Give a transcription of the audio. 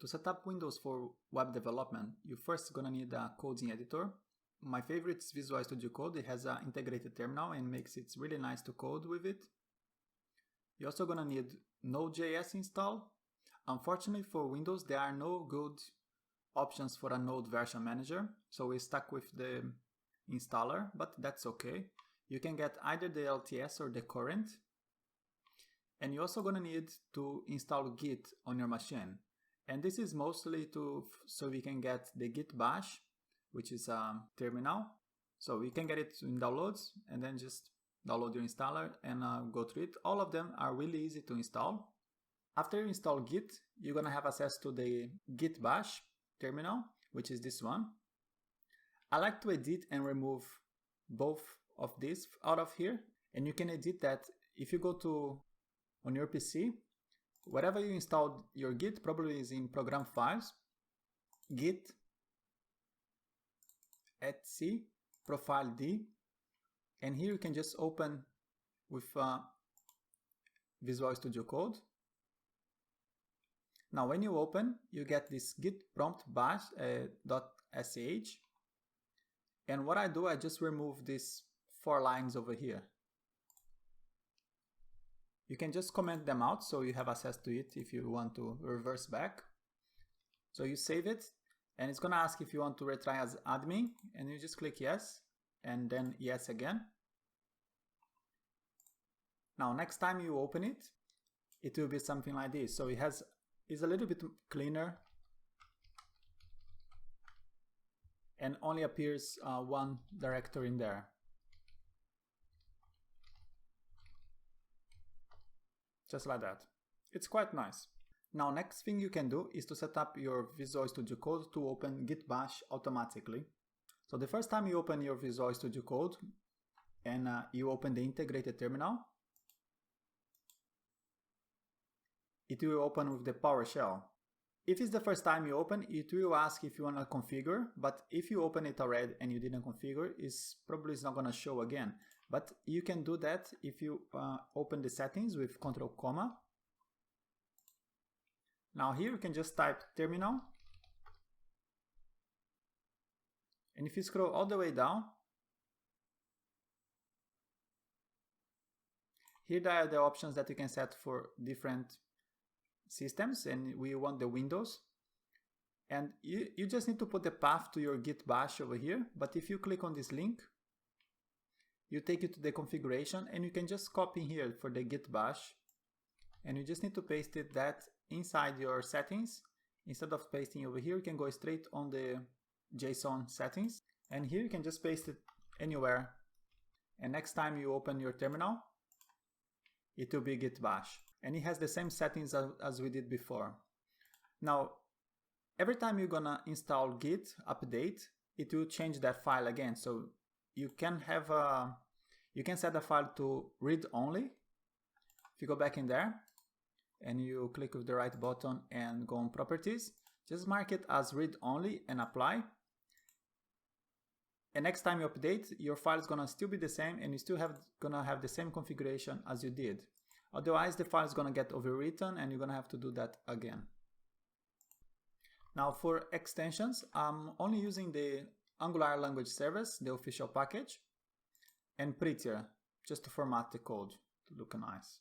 To set up Windows for web development, you're first gonna need a coding editor. My favorite is Visual Studio Code. It has an integrated terminal and makes it really nice to code with it. You're also gonna need Nodejs installed. Unfortunately for Windows, there are no good options for a Node version manager, so we're stuck with the installer, but that's okay. You can get either the LTS or the current. And you're also gonna need to install Git on your machine. And this is mostly so we can get the Git Bash, which is a terminal. So you can get it in downloads and then just download your installer and go through it. All of them are really easy to install. After you install Git, you're gonna have access to the Git Bash terminal, which is this one. I like to edit and remove both of these out of here. And you can edit that if you go to on your PC, wherever you installed your Git probably is in program files, Git etc profile D, and here you can just open with Visual Studio Code. Now when you open, you get this git prompt bash .sh, and what I do, I just remove these 4 lines over here. You can just comment them out so you have access to it if you want to reverse back. So you save it, and it's gonna ask if you want to retry as admin, and you just click yes, and then yes again. Now next time you open it, it will be something like this. So it's a little bit cleaner and only appears one directory in there. Just like that. It's quite nice. Now next thing you can do is to set up your Visual Studio Code to open Git Bash automatically. So the first time you open your Visual Studio Code and you open the integrated terminal, it will open with the PowerShell. If it's the first time you open, it will ask if you want to configure, but if you open it already and you didn't configure, it's probably not going to show again. But you can do that if you open the settings with Ctrl comma. Now here you can just type terminal. And if you scroll all the way down, here there are the options that you can set for different systems, and we want the Windows. And you just need to put the path to your Git Bash over here. But if you click on this link, you take it to the configuration, and you can just copy here for the Git Bash, and you just need to paste that inside your settings. Instead of pasting over here, you can go straight on the JSON settings, and here you can just paste it anywhere, and next time you open your terminal, it will be Git Bash, and it has the same settings as we did before. Now every time you're gonna install Git update, it will change that file again. So you can set the file to read only. If you go back in there and you click with the right button and go on properties, just mark it as read only and apply. And next time you update, your file is gonna still be the same, and you still gonna have the same configuration as you did. Otherwise the file is gonna get overwritten and you're gonna have to do that again. Now for extensions, I'm only using the Angular language service, the official package, and Prettier, just to format the code to look nice.